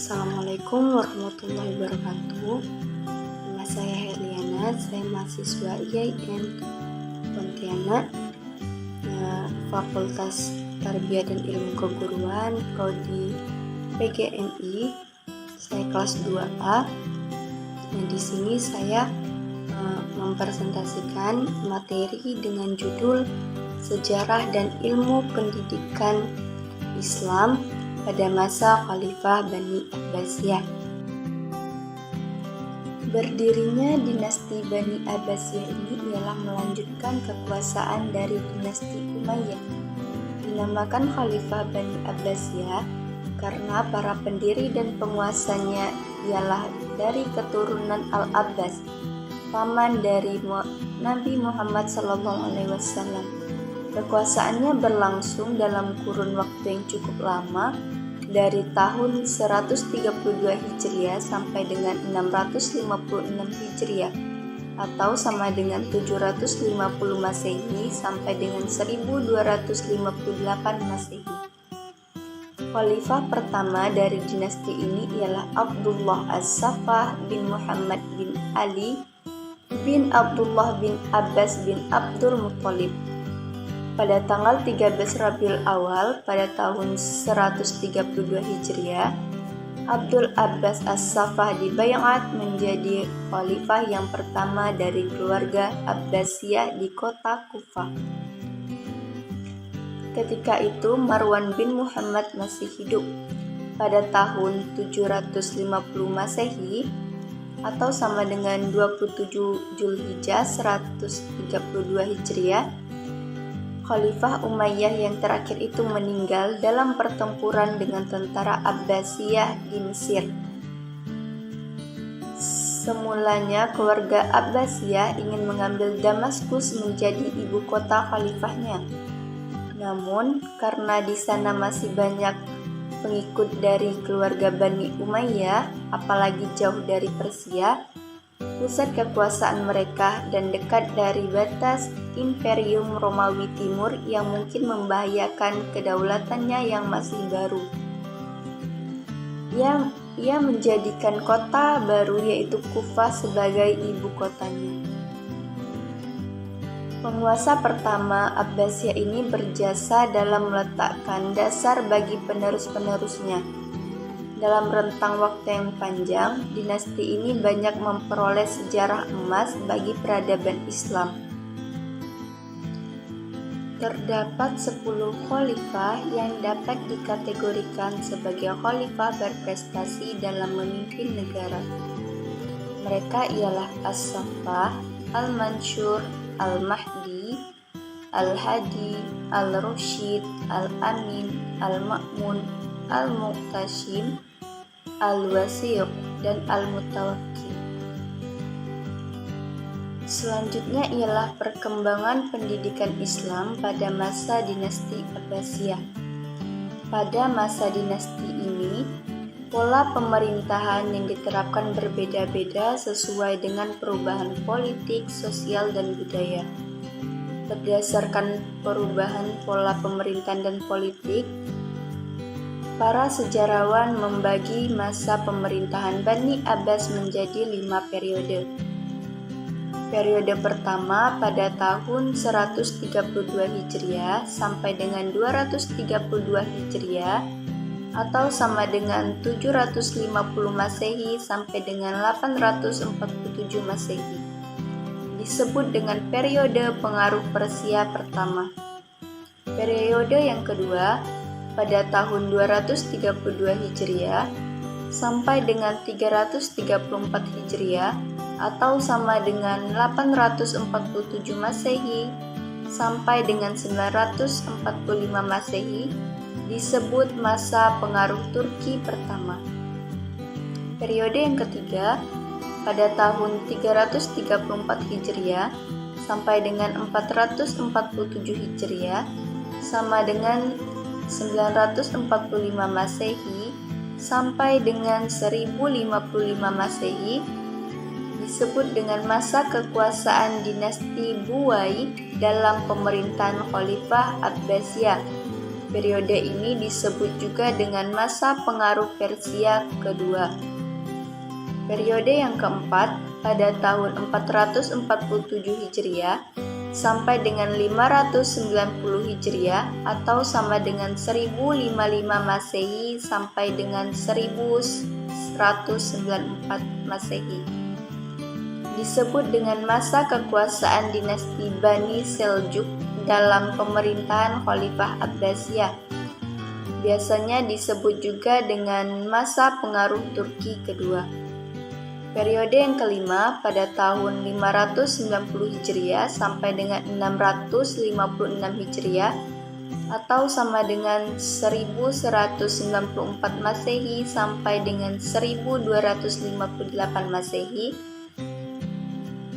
Assalamualaikum warahmatullahi wabarakatuh. Nama saya Herliana, saya mahasiswa IAIN Pontianak, Fakultas Tarbiyah dan Ilmu Keguruan, Prodi PGMI. Saya kelas 2A. Dan di sini saya mempresentasikan materi dengan judul Sejarah dan Ilmu Pendidikan Islam pada masa Khalifah Bani Abbasiyah. Berdirinya dinasti Bani Abbasiyah ini ialah melanjutkan kekuasaan dari dinasti Umayyah. Dinamakan Khalifah Bani Abbasiyah karena para pendiri dan penguasanya ialah dari keturunan Al-Abbas, paman dari Nabi Muhammad SAW. Kekuasaannya berlangsung dalam kurun waktu yang cukup lama, dari tahun 132 Hijriah sampai dengan 656 Hijriah, atau sama dengan 750 Masehi sampai dengan 1258 Masehi. Khalifah pertama dari dinasti ini ialah Abdullah As-Saffah bin Muhammad bin Ali bin Abdullah bin Abbas bin Abdul Muttalib. Pada tanggal 13 Rabiul Awal pada tahun 132 Hijriah, Abdul Abbas As-Saffah dibaiat menjadi khalifah yang pertama dari keluarga Abbasiyah di kota Kufah. Ketika itu Marwan bin Muhammad masih hidup. Pada tahun 750 Masehi atau sama dengan 27 Zulhijjah 132 Hijriah, Khalifah Umayyah yang terakhir itu meninggal dalam pertempuran dengan tentara Abbasiyah di Mesir. Semulanya keluarga Abbasiyah ingin mengambil Damaskus menjadi ibu kota khalifahnya. Namun karena di sana masih banyak pengikut dari keluarga Bani Umayyah, apalagi jauh dari Persia, pusat kekuasaan mereka, dan dekat dari batas Imperium Romawi Timur yang mungkin membahayakan kedaulatannya yang masih baru. Ia menjadikan kota baru yaitu Kufah sebagai ibu kotanya. Penguasa pertama Abbasiyah ini berjasa dalam meletakkan dasar bagi penerus-penerusnya. Dalam rentang waktu yang panjang, dinasti ini banyak memperoleh sejarah emas bagi peradaban Islam. Terdapat 10 khalifah yang dapat dikategorikan sebagai khalifah berprestasi dalam memimpin negara. Mereka ialah As-Saffah, Al-Mansur, Al-Mahdi, Al-Hadi, Al-Rasyid, Al-Amin, Al-Ma'mun, Al-Muqtasim, Al-Wasiq, dan Al-Mutawakkil. Selanjutnya ialah perkembangan pendidikan Islam pada masa dinasti Abbasiyah. Pada masa dinasti ini, pola pemerintahan yang diterapkan berbeda-beda sesuai dengan perubahan politik, sosial, dan budaya. Berdasarkan perubahan pola pemerintahan dan politik, para sejarawan membagi masa pemerintahan Bani Abbas menjadi 5 periode. Periode pertama pada tahun 132 Hijriah sampai dengan 232 Hijriah atau sama dengan 750 Masehi sampai dengan 847 Masehi. Disebut dengan periode pengaruh Persia pertama. Periode yang kedua pada tahun 232 Hijriah sampai dengan 334 Hijriah atau sama dengan 847 Masehi sampai dengan 945 Masehi disebut masa pengaruh Turki pertama. Periode yang ketiga pada tahun 334 Hijriah sampai dengan 447 Hijriah sama dengan 945 Masehi sampai dengan 1055 Masehi disebut dengan masa kekuasaan dinasti Buwai dalam pemerintahan Khalifah Abbasiyah. Periode ini disebut juga dengan masa pengaruh Persia kedua. Periode yang keempat pada tahun 447 Hijriah sampai dengan 590 Hijriah atau sama dengan 1055 Masehi sampai dengan 1194 Masehi. Disebut dengan masa kekuasaan dinasti Bani Seljuk dalam pemerintahan Khalifah Abbasiyah. Biasanya disebut juga dengan masa pengaruh Turki kedua. Periode yang kelima pada tahun 590 Hijriah sampai dengan 656 Hijriah atau sama dengan 1194 Masehi sampai dengan 1258 Masehi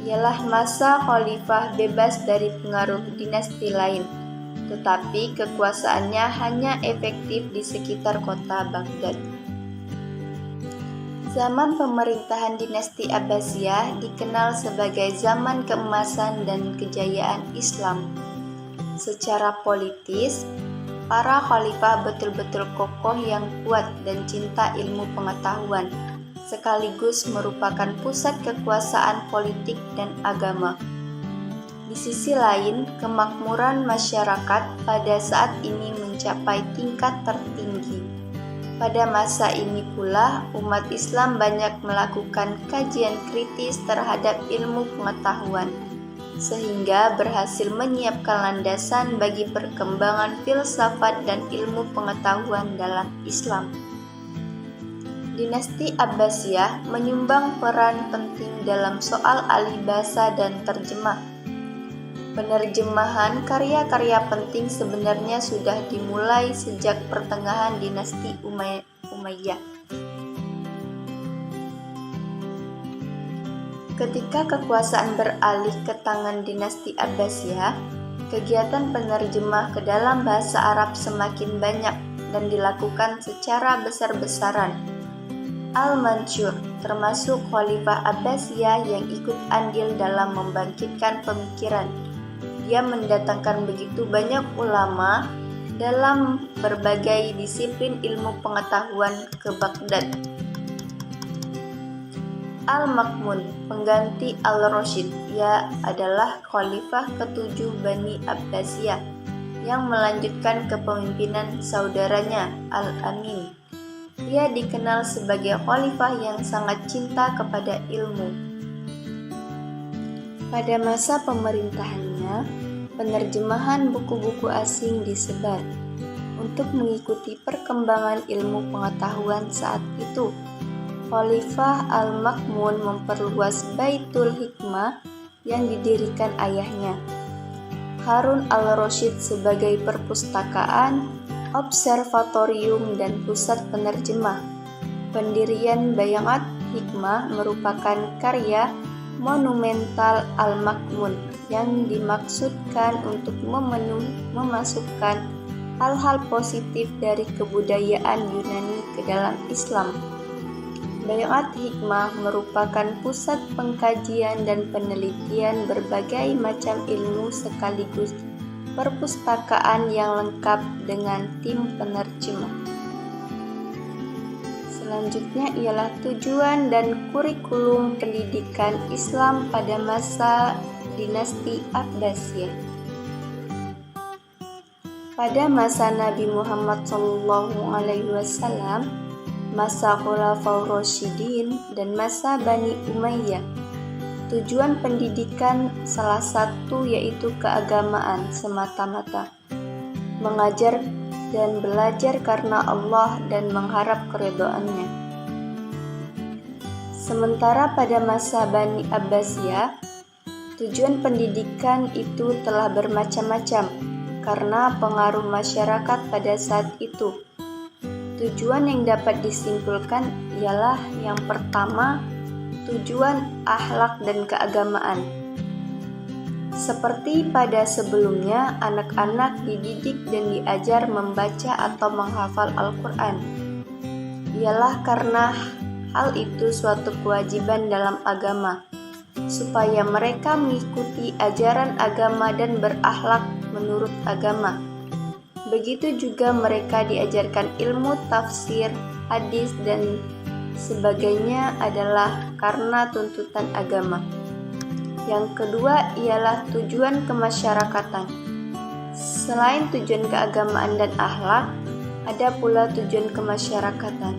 ialah masa khalifah bebas dari pengaruh dinasti lain, tetapi kekuasaannya hanya efektif di sekitar kota Baghdad. Zaman pemerintahan dinasti Abbasiyah dikenal sebagai zaman keemasan dan kejayaan Islam. Secara politis, para khalifah betul-betul kokoh yang kuat dan cinta ilmu pengetahuan, sekaligus merupakan pusat kekuasaan politik dan agama. Di sisi lain, kemakmuran masyarakat pada saat ini mencapai tingkat tertinggi. Pada masa ini pula, umat Islam banyak melakukan kajian kritis terhadap ilmu pengetahuan, sehingga berhasil menyiapkan landasan bagi perkembangan filsafat dan ilmu pengetahuan dalam Islam. Dinasti Abbasiyah menyumbang peran penting dalam soal alih bahasa dan terjemah. Penerjemahan karya-karya penting sebenarnya sudah dimulai sejak pertengahan dinasti Umayyah. Ketika kekuasaan beralih ke tangan dinasti Abbasiyah, kegiatan penerjemah ke dalam bahasa Arab semakin banyak dan dilakukan secara besar-besaran. Al-Mansur termasuk Khalifah Abbasiyah yang ikut andil dalam membangkitkan pemikiran. Dia mendatangkan begitu banyak ulama dalam berbagai disiplin ilmu pengetahuan ke Baghdad. Al-Ma'mun, pengganti Al-Rashid, ia adalah Khalifah ke-7 Bani Abbasiyah yang melanjutkan kepemimpinan saudaranya Al-Amin. Ia dikenal sebagai khalifah yang sangat cinta kepada ilmu. Pada masa pemerintahannya, penerjemahan buku-buku asing disebar untuk mengikuti perkembangan ilmu pengetahuan saat itu. Khalifah Al-Ma'mun memperluas Baitul Hikmah yang didirikan ayahnya, Harun al-Rasyid, sebagai perpustakaan, observatorium, dan pusat penerjemah. Pendirian Baitul Hikmah merupakan karya monumental Al-Ma'mun yang dimaksudkan untuk memasukkan hal-hal positif dari kebudayaan Yunani ke dalam Islam. Baitul Hikmah merupakan pusat pengkajian dan penelitian berbagai macam ilmu sekaligus perpustakaan yang lengkap dengan tim penerjemah. Selanjutnya ialah tujuan dan kurikulum pendidikan Islam pada masa dinasti Abbasiyah. Pada masa Nabi Muhammad SAW, masa Khulafaur Rasyidin, dan masa Bani Umayyah, tujuan pendidikan salah satu yaitu keagamaan semata-mata, mengajar dan belajar karena Allah dan mengharap keridhaannya. Sementara pada masa Bani Abbasiyah, tujuan pendidikan itu telah bermacam-macam karena pengaruh masyarakat pada saat itu. Tujuan yang dapat disimpulkan ialah yang pertama, tujuan akhlak dan keagamaan. Seperti pada sebelumnya, anak-anak dididik dan diajar membaca atau menghafal Al-Quran. Ialah karena hal itu suatu kewajiban dalam agama, supaya mereka mengikuti ajaran agama dan berakhlak menurut agama. Begitu juga mereka diajarkan ilmu tafsir, hadis, dan sebagainya adalah karena tuntutan agama. Yang kedua ialah tujuan kemasyarakatan. Selain tujuan keagamaan dan akhlak, ada pula tujuan kemasyarakatan,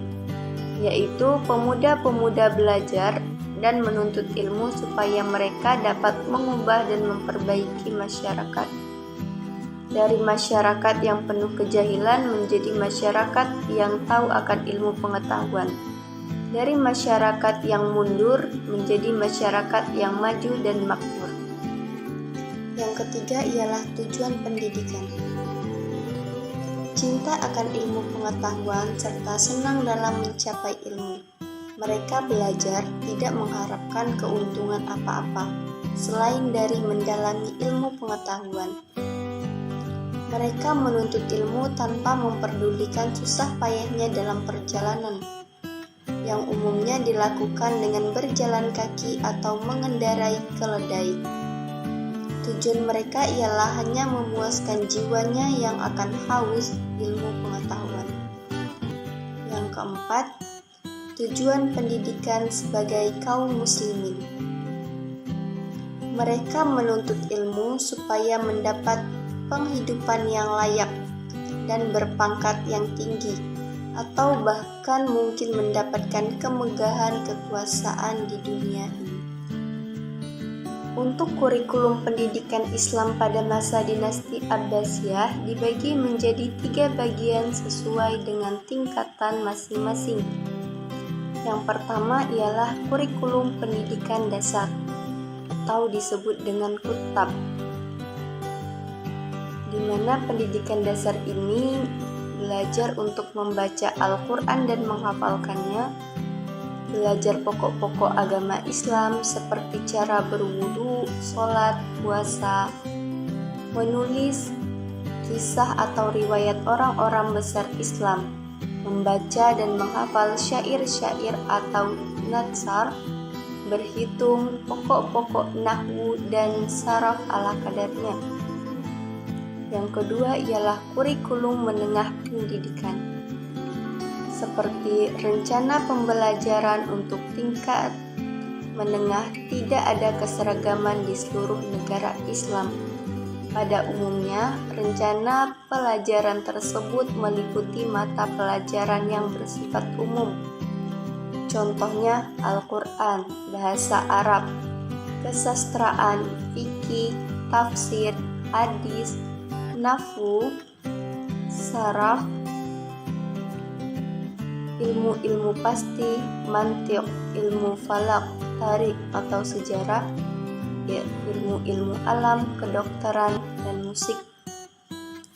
yaitu pemuda-pemuda belajar dan menuntut ilmu supaya mereka dapat mengubah dan memperbaiki masyarakat. Dari masyarakat yang penuh kejahilan menjadi masyarakat yang tahu akan ilmu pengetahuan. Dari masyarakat yang mundur menjadi masyarakat yang maju dan makmur. Yang ketiga ialah tujuan pendidikan. Cinta akan ilmu pengetahuan serta senang dalam mencapai ilmu. Mereka belajar tidak mengharapkan keuntungan apa-apa selain dari mendalami ilmu pengetahuan. Mereka menuntut ilmu tanpa memperdulikan susah payahnya dalam perjalanan, yang umumnya dilakukan dengan berjalan kaki atau mengendarai keledai. Tujuan mereka ialah hanya memuaskan jiwanya yang akan haus ilmu pengetahuan. Yang keempat, tujuan pendidikan sebagai kaum muslimin. Mereka menuntut ilmu supaya mendapat penghidupan yang layak dan berpangkat yang tinggi, atau bahkan mungkin mendapatkan kemegahan kekuasaan di dunia ini. Untuk kurikulum pendidikan Islam pada masa dinasti Abbasiyah dibagi menjadi 3 bagian sesuai dengan tingkatan masing-masing. Yang pertama ialah kurikulum pendidikan dasar, atau disebut dengan kutab, di mana pendidikan dasar ini belajar untuk membaca Al-Quran dan menghafalkannya, belajar pokok-pokok agama Islam seperti cara berwudu, sholat, puasa, menulis kisah atau riwayat orang-orang besar Islam, membaca dan menghafal syair-syair atau natsar, berhitung pokok-pokok nahwu dan saraf ala kadarnya. Yang kedua ialah kurikulum menengah pendidikan, seperti rencana pembelajaran untuk tingkat menengah tidak ada keseragaman di seluruh negara Islam. Pada umumnya, rencana pelajaran tersebut meliputi mata pelajaran yang bersifat umum. Contohnya Al-Quran, bahasa Arab, kesastraan, fikih, tafsir, hadis, nahwu, saraf, ilmu-ilmu pasti, mantiq, ilmu falak, tarik atau sejarah, ilmu-ilmu alam, kedokteran, dan musik.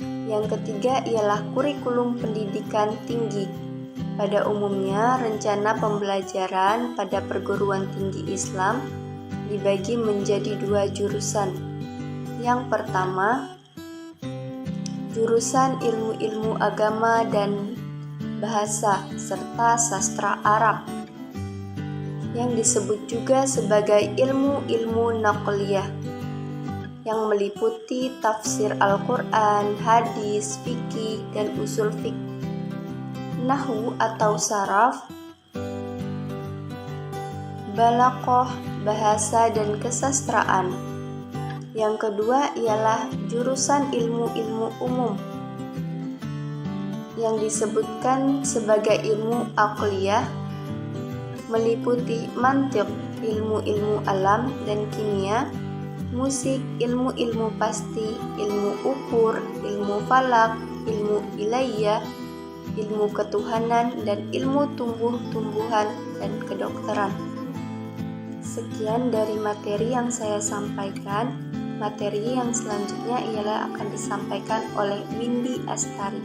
Yang ketiga ialah kurikulum pendidikan tinggi. Pada umumnya, rencana pembelajaran pada perguruan tinggi Islam dibagi menjadi 2 jurusan. Yang pertama, jurusan ilmu-ilmu agama dan bahasa serta sastra Arab, yang disebut juga sebagai ilmu-ilmu naqliyah, yang meliputi tafsir Al-Quran, hadis, fikih, dan usul fiqh. Nahwu atau saraf, balaghah, bahasa dan kesastraan. Yang kedua ialah jurusan ilmu-ilmu umum, yang disebutkan sebagai ilmu aqliyah, meliputi mantiq, ilmu-ilmu alam dan kimia, musik, ilmu-ilmu pasti, ilmu ukur, ilmu falak, ilmu ilahiyah, ilmu ketuhanan, dan ilmu tumbuh-tumbuhan dan kedokteran. Sekian dari materi yang saya sampaikan. Materi yang selanjutnya ialah akan disampaikan oleh Windy Astari.